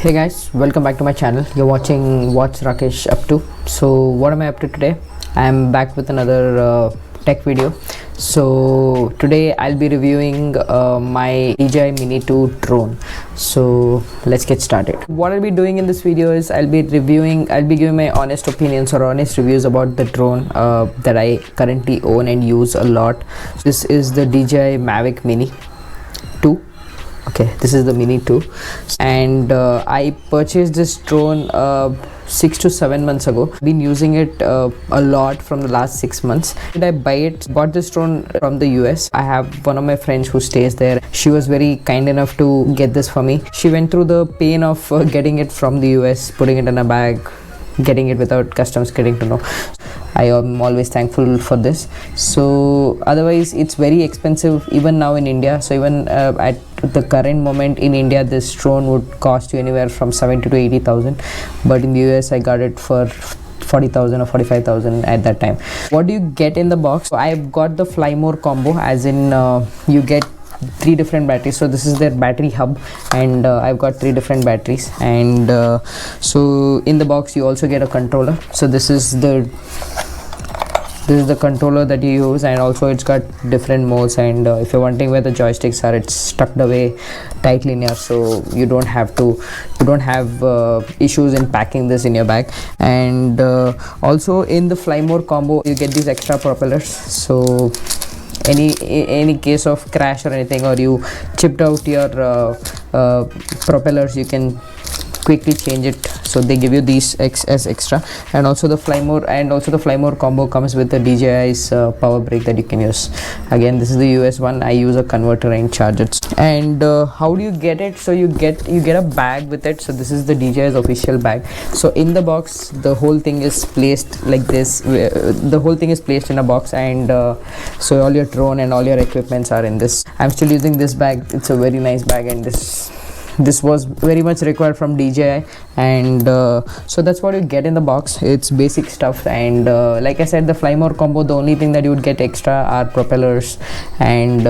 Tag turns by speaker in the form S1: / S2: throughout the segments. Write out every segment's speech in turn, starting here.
S1: Hey guys, welcome back to my channel. You're watching What's Rakesh Up To. So what am I up to today? I'm back with another tech video. So today I'll be reviewing my DJI Mini 2 drone. So let's get started. What I'll be doing in this video is I'll be giving my honest opinions or honest reviews about the drone that I currently own and use a lot. This is the DJI Mavic Mini 2. Okay, this is the Mini 2, and I purchased this drone 6 to 7 months ago. I've been using it a lot from the last 6 months. Did I buy it? Bought this drone from the US. I have one of my friends who stays there. She was very kind enough to get this for me. She went through the pain of getting it from the US, putting it in a bag, getting it without customs getting to know. I am always thankful for this. So otherwise it's very expensive even now in India. So even at the current moment in India, this drone would cost you anywhere from 70 to 80,000, but in the US I got it for 40,000 or 45,000 at that time. What do you get in the box? So I've got the Fly More combo, as in you get 3 different batteries. So this is their battery hub, and I've got 3 different batteries, and so in the box you also get a controller. So this is the controller that you use, and also it's got different modes, and if you're wondering where the joysticks are, it's tucked away tightly in here, so you don't have issues in packing this in your bag. And also in the Fly More combo you get these extra propellers. So any case of crash or anything, or you chipped out your propellers, you can quickly change it. So they give you these as extra. And also the Fly More combo comes with the DJI's power brick that you can use. Again, this is the US one. I use a converter and charge it. And how do you get it? So you get a bag with it. So this is the DJI's official bag. So in the box, the whole thing is placed like this. The whole thing is placed in a box, and so all your drone and all your equipments are in this. I'm still using this bag. It's a very nice bag, and this was very much required from DJI. And so that's what you get in the box. It's basic stuff, and like I said, the Fly More combo, the only thing that you would get extra are propellers and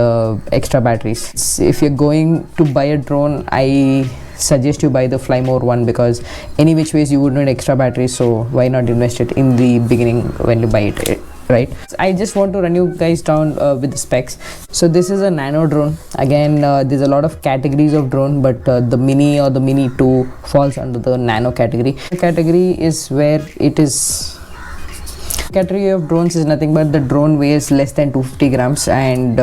S1: extra batteries. If you're going to buy a drone, I suggest you buy the Fly More one, because any which ways you would need extra batteries, so why not invest it in the beginning when you buy it, right? I just want to run you guys down with the specs. So this is a nano drone. Again, there's a lot of categories of drone, but the Mini or the Mini 2 falls under the nano category. The category is where it is. Category of drones is nothing but the drone weighs less than 250 grams, and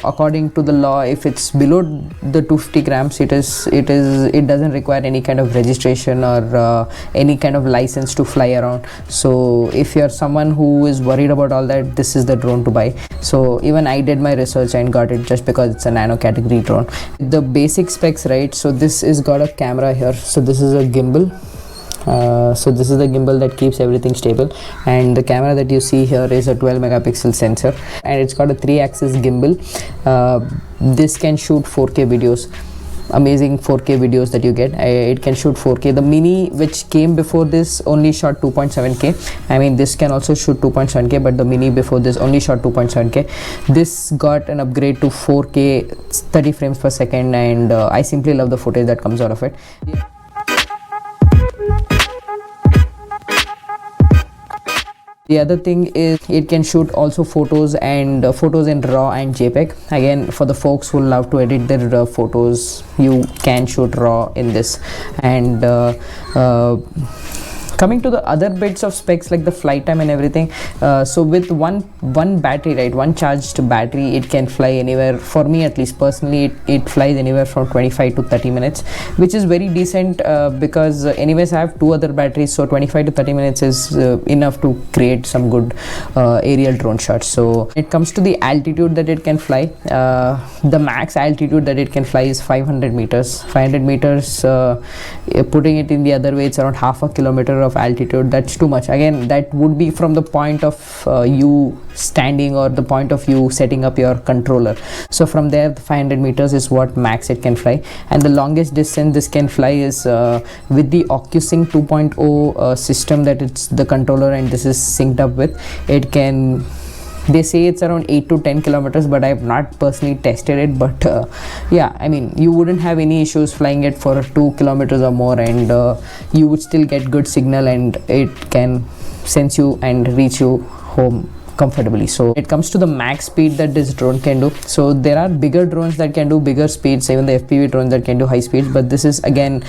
S1: according to the law, if it's below the 250 grams, it doesn't require any kind of registration or any kind of license to fly around. So if you're someone who is worried about all that, this is the drone to buy. So even I did my research and got it just because it's a nano category drone. The basic specs, right? So this is got a camera here. So this is a gimbal. So this is the gimbal that keeps everything stable, and the camera that you see here is a 12 megapixel sensor, and it's got a 3-axis gimbal. This can shoot 4K videos, amazing 4K videos that you get. It can shoot 4K. The Mini, which came before this, only shot 2.7K. I mean, this can also shoot 2.7K, but the Mini before this only shot 2.7K. This got an upgrade to 4K 30 frames per second, and I simply love the footage that comes out of it. The other thing is it can shoot also photos and photos in RAW and JPEG. Again, for the folks who love to edit their photos, you can shoot RAW in this. And coming to the other bits of specs like the flight time and everything, so with one battery, right, one charged battery, it can fly anywhere, for me at least personally, it flies anywhere from 25 to 30 minutes, which is very decent, because anyways I have 2 other batteries, so 25 to 30 minutes is enough to create some good aerial drone shots. So when it comes to the altitude that it can fly, the max altitude that it can fly is 500 meters. Putting it in the other way, it's around half a kilometer of altitude. That's too much. Again, that would be from the point of you standing, or the point of you setting up your controller. So from there, the 500 meters is what max it can fly, and the longest distance this can fly is with the OcuSync 2.0 system that it's the controller and this is synced up with. It can They say it's around 8 to 10 kilometers, but I have not personally tested it. But yeah, I mean, you wouldn't have any issues flying it for 2 kilometers or more, and you would still get good signal, and it can sense you and reach you home comfortably. So it comes to the max speed that this drone can do. So there are bigger drones that can do bigger speeds, even the FPV drones that can do high speeds, but this is again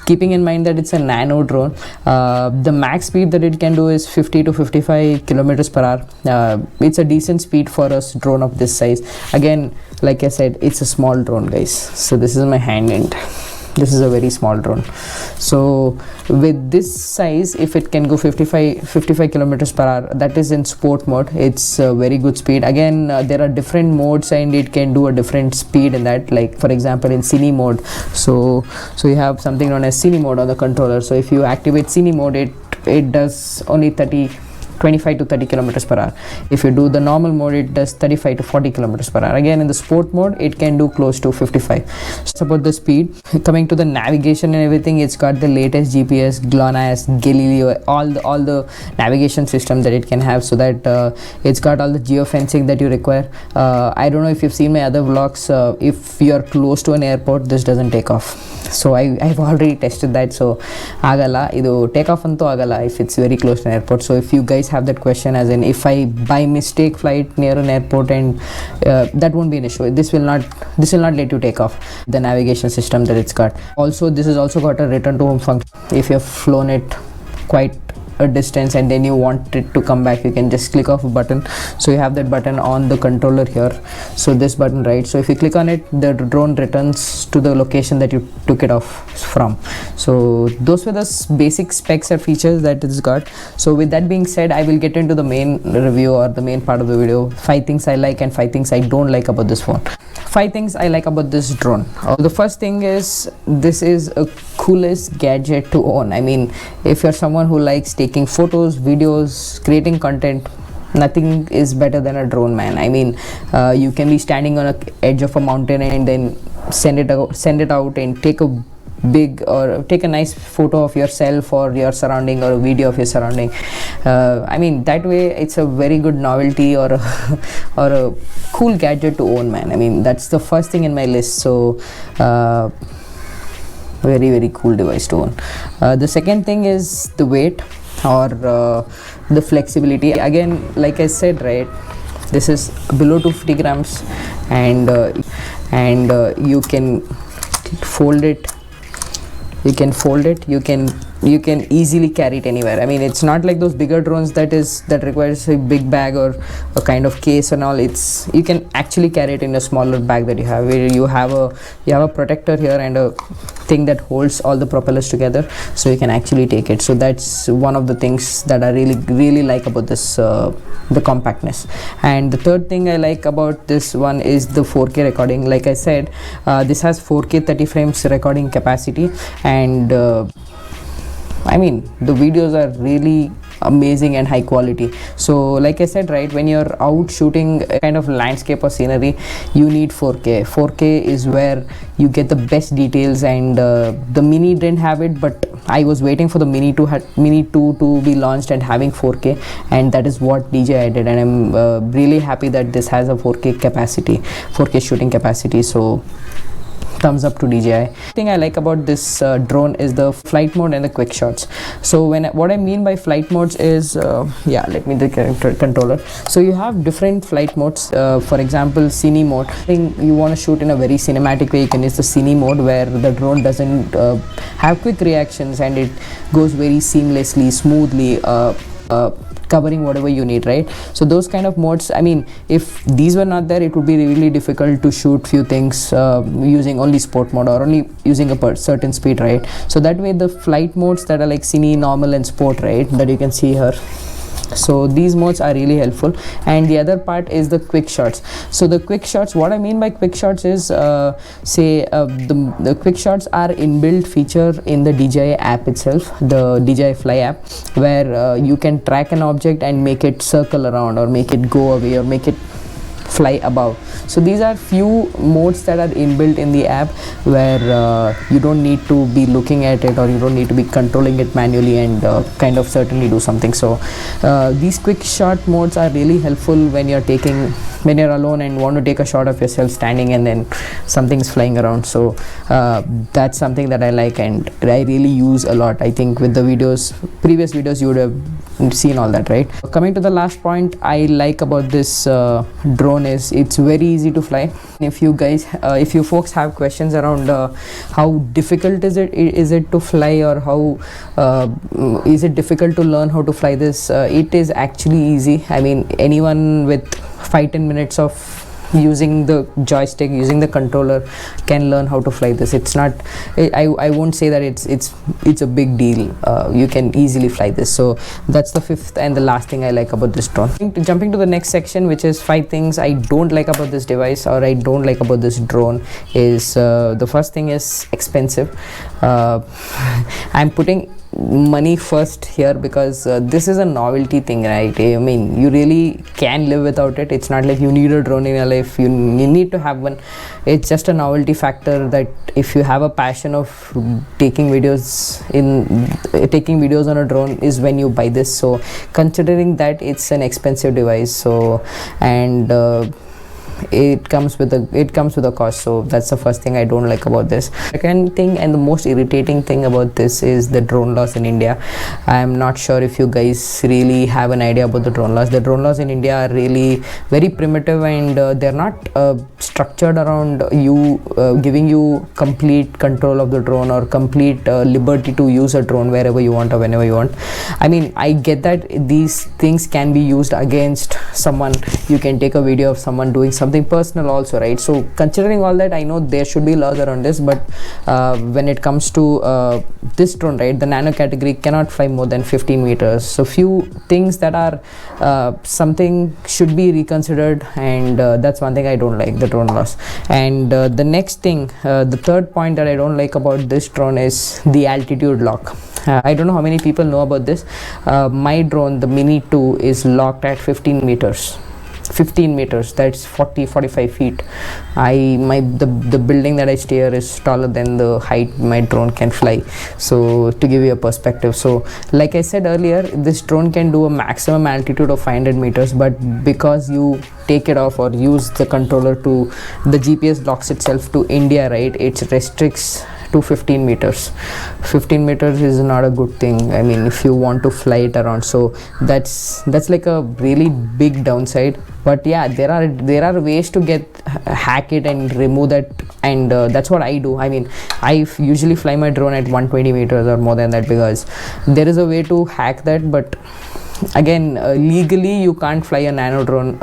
S1: keeping in mind that it's a nano drone. The max speed that it can do is 50 to 55 kilometers per hour. It's a decent speed for a drone of this size. Again, like I said, it's a small drone, guys. So this is my hand, and this is a very small drone. So with this size, if it can go 55 kilometers per hour, that is in sport mode, it's a very good speed. Again, there are different modes, and it can do a different speed in that, like for example in cine mode. So you have something known as cine mode on the controller. So if you activate cine mode, it does only 25 to 30 kilometers per hour. If you do the normal mode, it does 35 to 40 kilometers per hour. Again, in the sport mode, it can do close to 55. So it's about the speed. Coming to the navigation and everything, it's got the latest GPS, GLONASS, Galileo, all the navigation system that it can have, so that it's got all the geofencing that you require. I don't know if you've seen my other vlogs. If you're close to an airport, this doesn't take off. So I've already tested that. So agala idu take off antu agala if it's very close to an airport. So if you guys have that question, as in if I by mistake flight near an airport, and that won't be an issue. This will not let you take off, the navigation system that it's got. Also, this has also got a return to home function. If you have flown it quite a distance and then you want it to come back, you can just click off a button. So you have that button on the controller here. So this button, right? So if you click on it, the drone returns to the location that you took it off from. So those were the basic specs or features that it's got. So with that being said, I will get into the main review, or the main part of the video. 5 things I like and 5 things I don't like about this phone. 5 things I like about this drone. The first thing is, this is a coolest gadget to own. I mean, if you're someone who likes taking photos, videos, creating content, nothing is better than a drone, man. I mean, you can be standing on a edge of a mountain and then send it out and take a nice photo of yourself or your surrounding, or a video of your surrounding. I mean, that way it's a very good novelty, or a cool gadget to own, man. I mean, that's the first thing in my list. So very, very cool device to own. The second thing is the weight, or the flexibility. Again, like I said, right, this is below 250 grams, and you can fold it. You can easily carry it anywhere. I mean, it's not like those bigger drones that requires a big bag or a kind of case and all. You can actually carry it in a smaller bag that you have, where you have a protector here and a thing that holds all the propellers together, so you can actually take it. So that's one of the things that I really like about this, the compactness. And the third thing I like about this one is the 4K recording. Like I said, this has 4K 30 frames recording capacity, and I mean, the videos are really amazing and high quality. So like I said, right, when you're out shooting a kind of landscape or scenery, you need 4K. 4K is where you get the best details, and the Mini didn't have it, but I was waiting for the Mini 2 to be launched and having 4K, and that is what DJI did, and I'm really happy that this has a 4K shooting capacity. So thumbs up to DJI. Thing I like about this drone is the flight mode and the quick shots. So what I mean by flight modes is, let me the controller. So you have different flight modes. For example, cine mode. You want to shoot in a very cinematic way, you can use the cine mode, where the drone doesn't have quick reactions, and it goes very seamlessly, smoothly, covering whatever you need, right? So those kind of modes, I mean, if these were not there, it would be really difficult to shoot few things using only sport mode, or only using a certain speed, right? So that way, the flight modes that are like cine, normal and sport, right, that you can see here, so these modes are really helpful. And the other part is the quick shots. So the quick shots, what I mean by quick shots is, the quick shots are inbuilt feature in the DJI app itself, the DJI Fly app, where you can track an object and make it circle around, or make it go away, or make it fly above. So these are few modes that are inbuilt in the app, where you don't need to be looking at it, or you don't need to be controlling it manually, and kind of certainly do something. So these quick shot modes are really helpful when you're alone and want to take a shot of yourself standing and then something's flying around. So that's something that I like and I really use a lot. I think with the previous videos you would have seen all that, right? Coming to the last point I like about this drone is it's very easy to fly. If you folks have questions around how difficult is it to fly, or how is it difficult to learn how to fly this, it is actually easy. I mean, anyone with 5-10 minutes of using the joystick, using the controller, can learn how to fly this. It's not, I won't say that it's a big deal. You can easily fly this. So that's the fifth and the last thing I like about this drone. Jumping to the next section, which is 5 things I don't like about this device, or I don't like about this drone, is the first thing is expensive. I'm putting money first here because this is a novelty thing, right? I mean, you really can live without it. It's not like you need a drone in your life, you need to have one. It's just a novelty factor that if you have a passion of taking videos on a drone is when you buy this. So considering that it's an expensive device, so and it comes with a cost. So that's the first thing I don't like about this. Second thing, and the most irritating thing about this, is the drone laws in India. I'm not sure if you guys really have an idea about the drone laws. The drone laws in India are really very primitive, and they're not structured around you giving you complete control of the drone, or complete liberty to use a drone wherever you want or whenever you want. I mean, I get that these things can be used against someone. You can take a video of someone doing something personal also, right? So considering all that, I know there should be laws around this, but when it comes to this drone, right, the nano category cannot fly more than 15 meters. So few things that are something should be reconsidered, and that's one thing I don't like, the drone laws. And the next thing, the third point that I don't like about this drone is the altitude lock. I don't know how many people know about this. My drone, the Mini 2, is locked at 15 meters. That's 40-45 feet. The building that I steer is taller than the height my drone can fly. So to give you a perspective, so like I said earlier, this drone can do a maximum altitude of 500 meters, but because you take it off or use the controller to, the GPS locks itself to India, right, it restricts to 15 meters. 15 meters is not a good thing. I mean, if you want to fly it around, so that's like a really big downside. But yeah, there are ways to hack it and remove that, and that's what I do. I mean, I usually fly my drone at 120 meters or more than that, because there is a way to hack that. But again, legally you can't fly a nano drone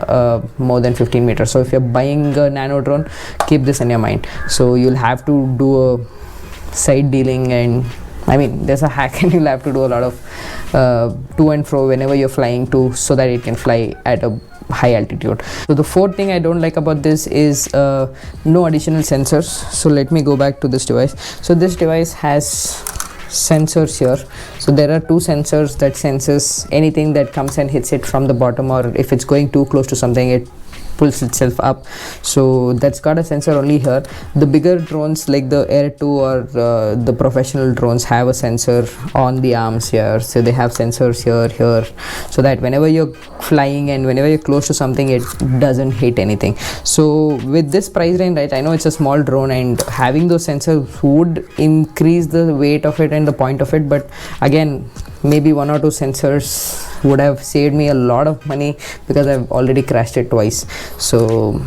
S1: more than 15 meters. So if you're buying a nano drone, keep this in your mind. So you'll have to do a side dealing, and I mean, there's a hack, and you'll have to do a lot of to and fro whenever you're flying to, so that it can fly at a high altitude. So the fourth thing I don't like about this is no additional sensors. So let me go back to this device. So this device has sensors here. So there are 2 sensors that senses anything that comes and hits it from the bottom, or if it's going too close to something, it pulls itself up. So that's got a sensor only here. The bigger drones like the Air 2 or the professional drones have a sensor on the arms here. So they have sensors here, so that whenever you're flying and whenever you're close to something, it doesn't hit anything. So with this price range, right, I know it's a small drone, and having those sensors would increase the weight of it and the point of it, but again, maybe 1 or 2 sensors would have saved me a lot of money, because I've already crashed it twice. So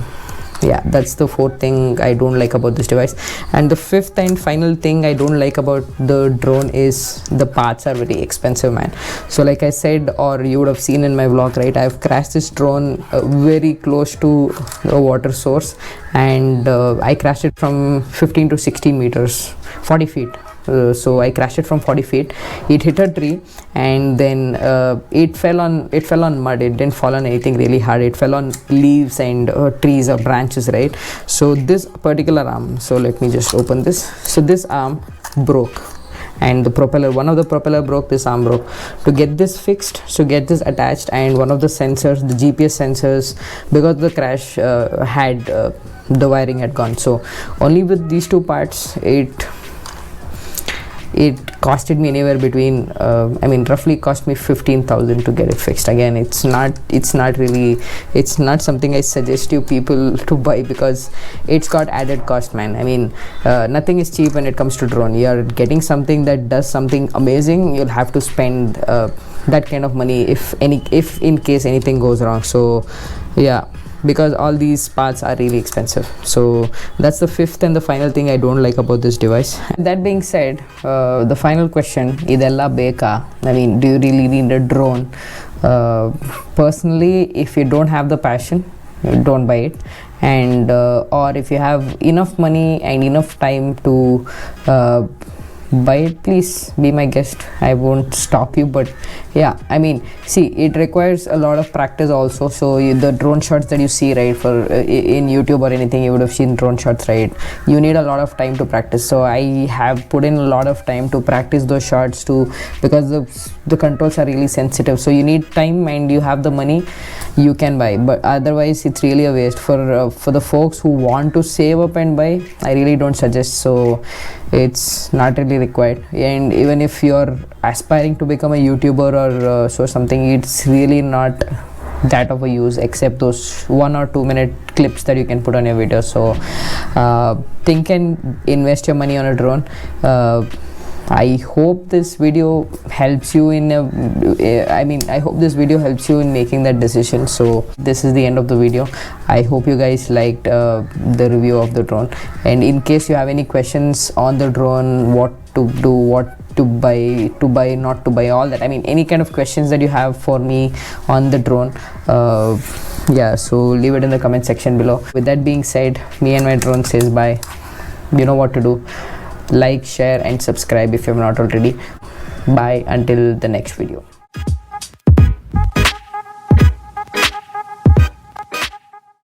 S1: yeah, that's the fourth thing I don't like about this device. And the fifth and final thing I don't like about the drone is the parts are very expensive, man. So like I said, or you would have seen in my vlog, right, I've crashed this drone very close to a water source, and I crashed it from 15 to 16 meters, 40 feet. So I crashed it from 40 feet. It hit a tree, and then it fell on mud. It didn't fall on anything really hard. It fell on leaves and trees or branches, right? So this particular arm, so let me just open this. So this arm broke, and the propeller, one of the propeller broke, this arm broke. To get this fixed, to get this attached, and one of the sensors, the GPS sensors, because of the crash had the wiring had gone. So only with these two parts, it costed me anywhere between roughly cost me 15,000 to get it fixed. Again, it's not something I suggest you people to buy, because it's got added cost, man. I mean, nothing is cheap when it comes to drone. You're getting something that does something amazing, you'll have to spend that kind of money if in case anything goes wrong. So yeah, because all these parts are really expensive. So that's the fifth and the final thing I don't like about this device. That being said, the final question, idella beka? I mean, do you really need a drone? Personally, if you don't have the passion, don't buy it. And or if you have enough money and enough time to buy it, please be my guest. I won't stop you, but yeah, I mean, see, it requires a lot of practice also. So the drone shots that you see, right, for in YouTube or anything, you would have seen drone shots, right? You need a lot of time to practice. So I have put in a lot of time to practice those shots too, because the controls are really sensitive. So you need time, and you have the money, you can buy. But otherwise, it's really a waste. For the folks who want to save up and buy, I really don't suggest. So it's not really required. And even if you're aspiring to become a YouTuber or so something, it's really not that of a use, except those 1 or 2 minute clips that you can put on your video. So think and invest your money on a drone. I hope this video helps you in I hope this video helps you in making that decision. So this is the end of the video. I hope you guys liked the review of the drone, and in case you have any questions on the drone, what to do, what to buy, not to buy, all that, I mean, any kind of questions that you have for me on the drone, yeah, so leave it in the comment section below. With that being said, me and my drone says bye. You know what to do. Like, share and subscribe if you have not already. Bye until the next video.